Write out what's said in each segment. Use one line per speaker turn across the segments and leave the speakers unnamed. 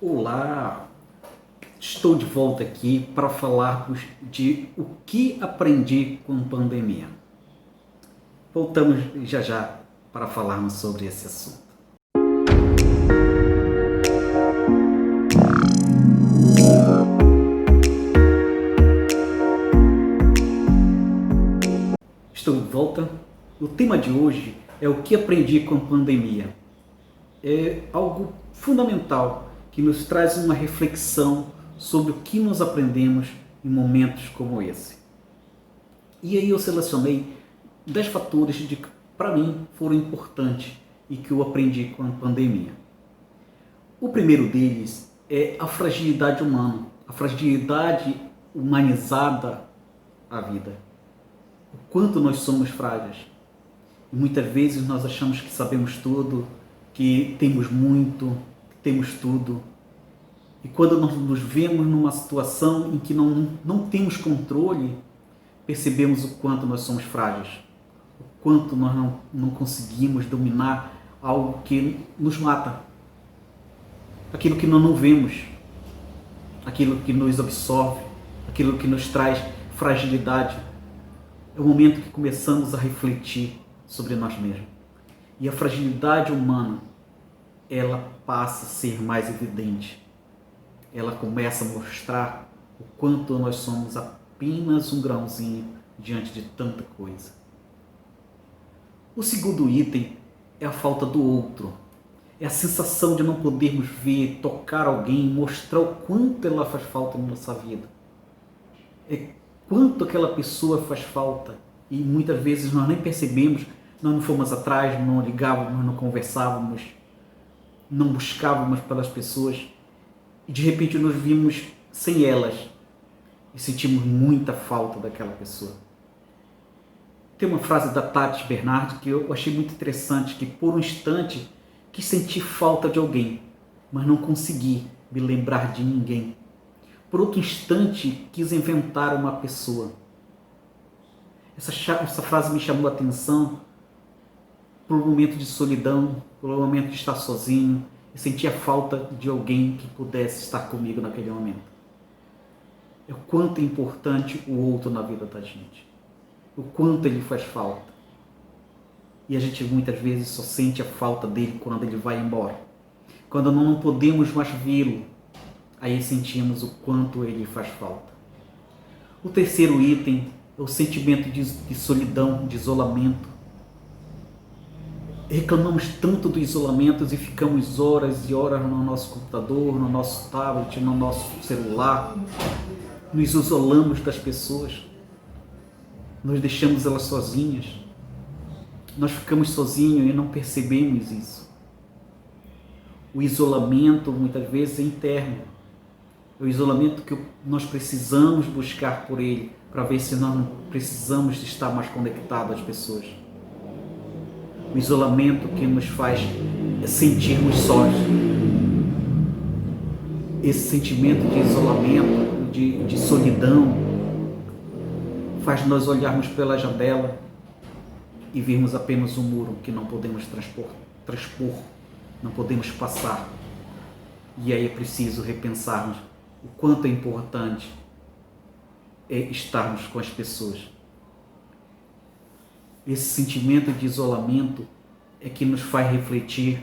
Olá, estou de volta aqui para falarmos de o que aprendi com a pandemia. Voltamos já já para falarmos sobre esse assunto. Estou de volta. O tema de hoje é o que aprendi com a pandemia. É algo fundamental que nos traz uma reflexão sobre o que nós aprendemos em momentos como esse. E aí eu selecionei 10 fatores que para mim foram importantes e que eu aprendi com a pandemia. O primeiro deles é a fragilidade humana, a fragilidade humanizada à vida. O quanto nós somos frágeis. E muitas vezes nós achamos que sabemos tudo, que temos muito, que temos tudo. E quando nós nos vemos numa situação em que não temos controle, percebemos o quanto nós somos frágeis, o quanto nós não conseguimos dominar algo que nos mata, aquilo que nós não vemos, aquilo que nos absorve, aquilo que nos traz fragilidade. É o momento que começamos a refletir sobre nós mesmos. E a fragilidade humana, ela passa a ser mais evidente. Ela começa a mostrar o quanto nós somos apenas um grãozinho diante de tanta coisa. O segundo item é a falta do outro. É a sensação de não podermos ver, tocar alguém, mostrar o quanto ela faz falta na nossa vida. É quanto aquela pessoa faz falta. E muitas vezes nós nem percebemos, nós não fomos atrás, não ligávamos, não conversávamos, não buscávamos pelas pessoas. E de repente nos vimos sem elas e sentimos muita falta daquela pessoa. Tem uma frase da Tati Bernardi que eu achei muito interessante, que por um instante quis sentir falta de alguém, mas não consegui me lembrar de ninguém. Por outro instante quis inventar uma pessoa. Essa frase me chamou a atenção por um momento de solidão, por um momento de estar sozinho, e sentia falta de alguém que pudesse estar comigo naquele momento. É o quanto é importante o outro na vida da gente. O quanto ele faz falta. E a gente muitas vezes só sente a falta dele quando ele vai embora. Quando não podemos mais vê-lo, aí sentimos o quanto ele faz falta. O terceiro item é o sentimento de solidão, de isolamento. Reclamamos tanto do isolamento e ficamos horas e horas no nosso computador, no nosso tablet, no nosso celular. Nos isolamos das pessoas. Nós deixamos elas sozinhas. Nós ficamos sozinhos e não percebemos isso. O isolamento muitas vezes é interno. É o isolamento que nós precisamos buscar por ele para ver se nós não precisamos estar mais conectados às pessoas. O isolamento que nos faz sentirmos sós. Esse sentimento de isolamento, de solidão, faz nós olharmos pela janela e vermos apenas um muro que não podemos transpor, não podemos passar. E aí é preciso repensarmos o quanto é importante estarmos com as pessoas. Esse sentimento de isolamento é que nos faz refletir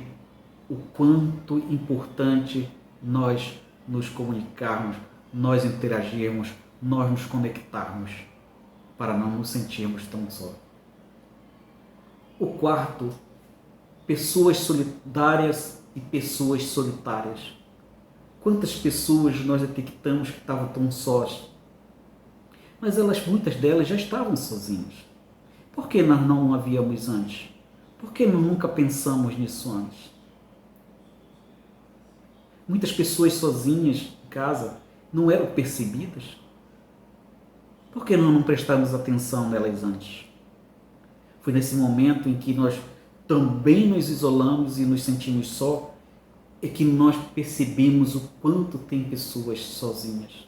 o quanto importante nós nos comunicarmos, nós interagirmos, nós nos conectarmos, para não nos sentirmos tão só. O quarto, pessoas solidárias e pessoas solitárias. Quantas pessoas nós detectamos que estavam tão sós? Mas muitas delas já estavam sozinhas. Por que nós não havíamos antes? Por que nós nunca pensamos nisso antes? Muitas pessoas sozinhas em casa não eram percebidas. Por que nós não prestamos atenção nelas antes? Foi nesse momento em que nós também nos isolamos e nos sentimos só, é que nós percebemos o quanto tem pessoas sozinhas.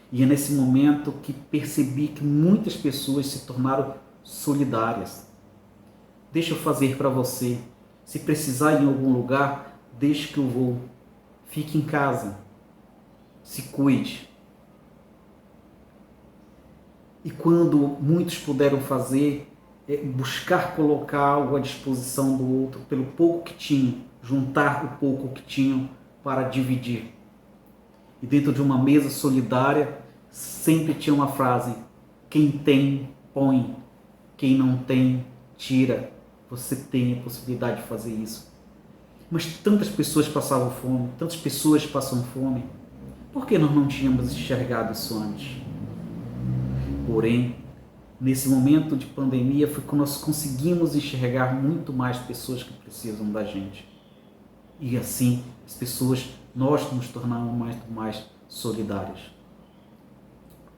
E é nesse momento que percebi que muitas pessoas se tornaram solidárias. Deixa eu fazer para você. Se precisar ir em algum lugar, deixe que eu vou. Fique em casa, se cuide. E quando muitos puderam fazer, buscar colocar algo à disposição do outro, pelo pouco que tinham, juntar o pouco que tinham para dividir. E dentro de uma mesa solidária, sempre tinha uma frase: quem tem, põe, quem não tem, tira. Você tem a possibilidade de fazer isso. Mas tantas pessoas passavam fome, tantas pessoas passam fome. Por que nós não tínhamos enxergado isso antes? Porém, nesse momento de pandemia foi quando nós conseguimos enxergar muito mais pessoas que precisam da gente. E assim, as pessoas, nós nos tornamos mais solidários.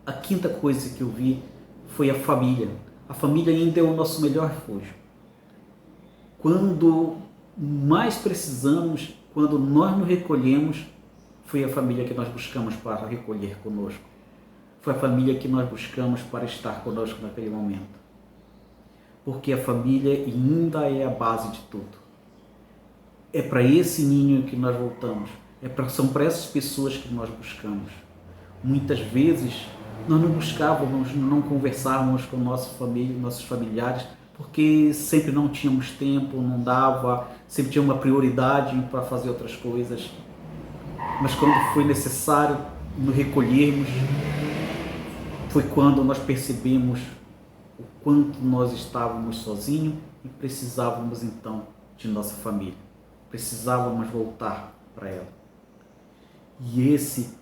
A quinta coisa que eu vi foi a família. A família ainda é o nosso melhor refúgio. Quando mais precisamos, quando nós nos recolhemos, foi a família que nós buscamos para recolher conosco. Foi a família que nós buscamos para estar conosco naquele momento. Porque a família ainda é a base de tudo. É para esse ninho que nós voltamos. São para essas pessoas que nós buscamos. Muitas vezes nós não buscávamos, não conversávamos com nossa família, nossos familiares, porque sempre não tínhamos tempo, não dava, sempre tinha uma prioridade para fazer outras coisas. Mas quando foi necessário nos recolhermos, foi quando nós percebemos o quanto nós estávamos sozinhos e precisávamos então de nossa família. Precisávamos voltar para ela. E esse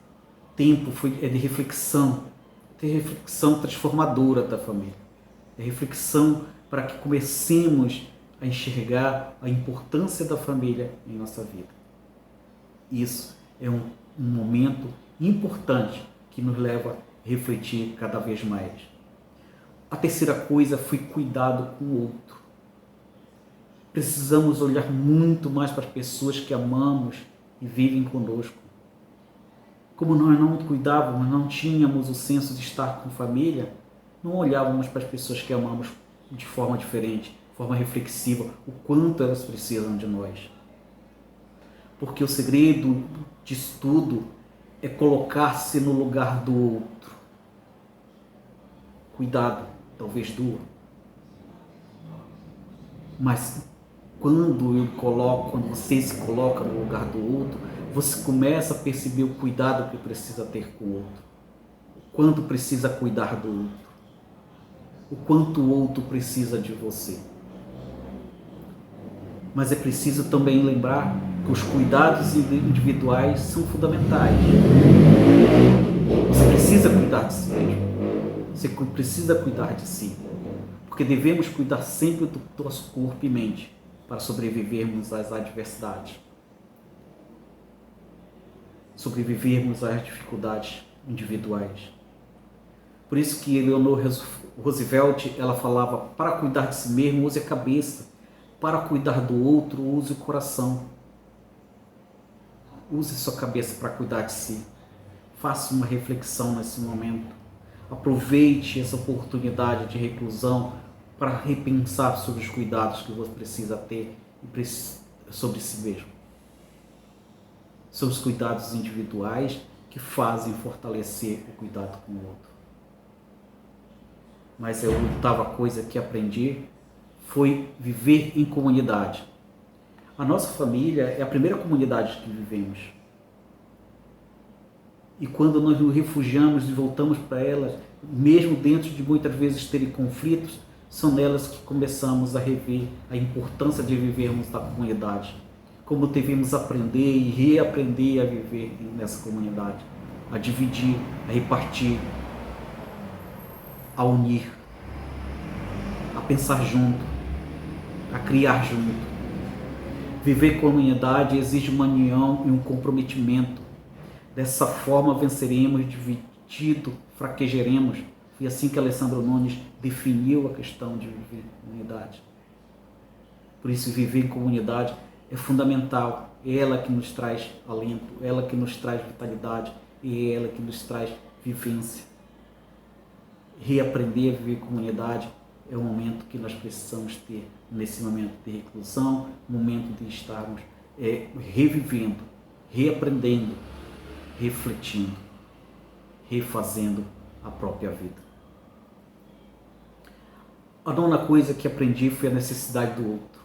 tempo é de reflexão transformadora da família. É reflexão para que comecemos a enxergar a importância da família em nossa vida. Isso é um momento importante que nos leva a refletir cada vez mais. A terceira coisa foi cuidado com o outro. Precisamos olhar muito mais para as pessoas que amamos e vivem conosco. Como nós não cuidávamos, não tínhamos o senso de estar com família, não olhávamos para as pessoas que amamos de forma diferente, de forma reflexiva, o quanto elas precisam de nós. Porque o segredo disso tudo é colocar-se no lugar do outro. Cuidado, talvez doa. Mas quando você se coloca no lugar do outro, você começa a perceber o cuidado que precisa ter com o outro. O quanto precisa cuidar do outro. O quanto o outro precisa de você. Mas é preciso também lembrar que os cuidados individuais são fundamentais. Você precisa cuidar de si mesmo. Você precisa cuidar de si. Porque devemos cuidar sempre do nosso corpo e mente para sobrevivermos às adversidades. Sobrevivermos às dificuldades individuais. Por isso que Eleanor Roosevelt, ela falava: para cuidar de si mesmo, use a cabeça. Para cuidar do outro, use o coração. Use sua cabeça para cuidar de si. Faça uma reflexão nesse momento. Aproveite essa oportunidade de reclusão para repensar sobre os cuidados que você precisa ter sobre si mesmo. São os cuidados individuais que fazem fortalecer o cuidado com o outro. Mas a oitava coisa que aprendi foi viver em comunidade. A nossa família é a primeira comunidade que vivemos. E quando nós nos refugiamos e voltamos para elas, mesmo dentro de muitas vezes terem conflitos, são nelas que começamos a rever a importância de vivermos na comunidade. Como devemos aprender e reaprender a viver nessa comunidade, a dividir, a repartir, a unir, a pensar junto, a criar junto. Viver comunidade exige uma união e um comprometimento. Dessa forma venceremos, dividido, fraquejaremos. Foi assim que Alessandro Nunes definiu a questão de viver em comunidade. Por isso, viver em comunidade é fundamental. É ela que nos traz alento, ela que nos traz vitalidade e é ela que nos traz vivência. Reaprender a viver em comunidade é o momento que nós precisamos ter nesse momento de reclusão, momento de estarmos revivendo, reaprendendo, refletindo, refazendo a própria vida. A nona coisa que aprendi foi a necessidade do outro.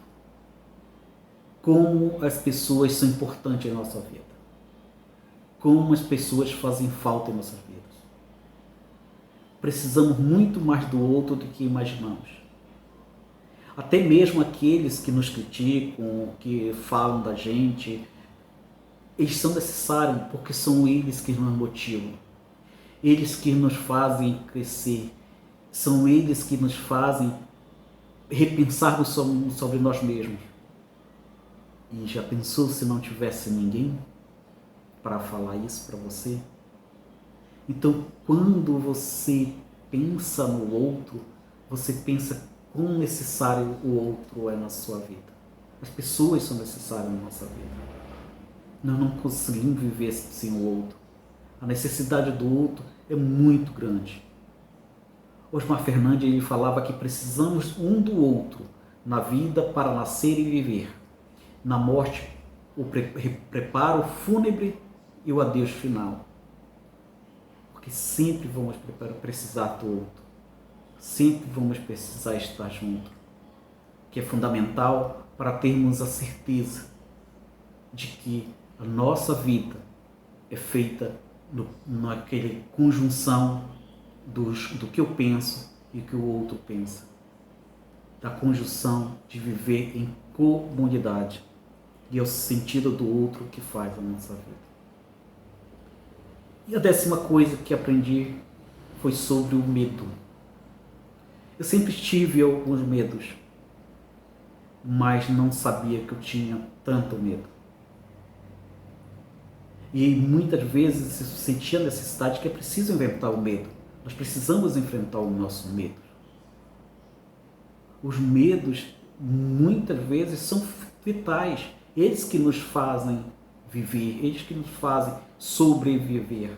Como as pessoas são importantes em nossa vida. Como as pessoas fazem falta em nossas vidas. Precisamos muito mais do outro do que imaginamos. Até mesmo aqueles que nos criticam, que falam da gente, eles são necessários porque são eles que nos motivam. Eles que nos fazem crescer. São eles que nos fazem repensar sobre nós mesmos. E já pensou se não tivesse ninguém para falar isso para você? Então, quando você pensa no outro, você pensa quão necessário o outro é na sua vida. As pessoas são necessárias na nossa vida. Nós não conseguimos viver sem o outro. A necessidade do outro é muito grande. Osmar Fernandes ele falava que precisamos um do outro na vida para nascer e viver. Na morte, o preparo fúnebre e o adeus final. Porque sempre vamos precisar do outro. Sempre vamos precisar estar junto. Que é fundamental para termos a certeza de que a nossa vida é feita naquela conjunção do que eu penso e que o outro pensa. Da conjunção de viver em comunidade. E é o sentido do outro que faz a nossa vida. E a 10ª coisa que aprendi foi sobre o medo. Eu sempre tive alguns medos, mas não sabia que eu tinha tanto medo. E muitas vezes eu sentia a necessidade que é preciso enfrentar o medo. Nós precisamos enfrentar o nosso medo. Os medos, muitas vezes, são vitais. Eles que nos fazem viver, eles que nos fazem sobreviver.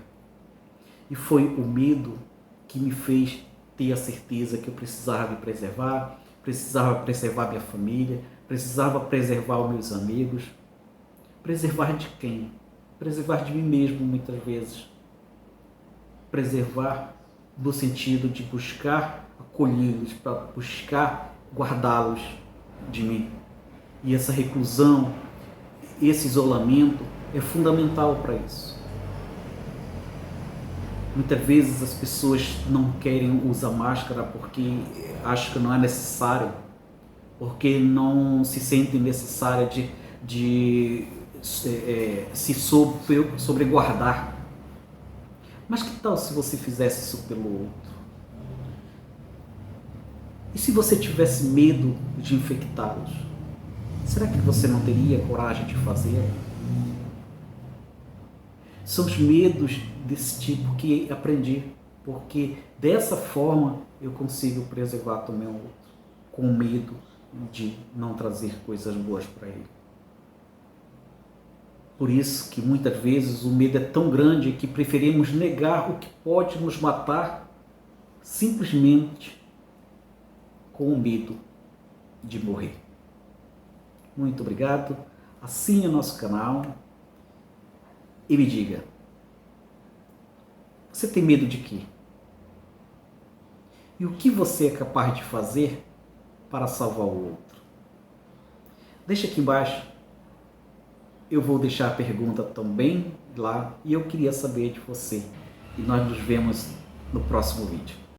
E foi o medo que me fez ter a certeza que eu precisava me preservar, precisava preservar minha família, precisava preservar os meus amigos. Preservar de quem? Preservar de mim mesmo, muitas vezes. Preservar no sentido de buscar acolhê-los, para buscar guardá-los de mim. E essa reclusão, esse isolamento é fundamental para isso. Muitas vezes as pessoas não querem usar máscara porque acham que não é necessário, porque não se sentem necessárias de se sobreguardar. Mas que tal se você fizesse isso pelo outro? E se você tivesse medo de infectá-los? Será que você não teria coragem de fazer? São os medos desse tipo que aprendi, porque dessa forma eu consigo preservar também o outro, com medo de não trazer coisas boas para ele. Por isso que muitas vezes o medo é tão grande que preferimos negar o que pode nos matar simplesmente com o medo de morrer. Muito obrigado. Assine o nosso canal e me diga, você tem medo de quê? E o que você é capaz de fazer para salvar o outro? Deixa aqui embaixo. Eu vou deixar a pergunta também lá e eu queria saber de você. E nós nos vemos no próximo vídeo.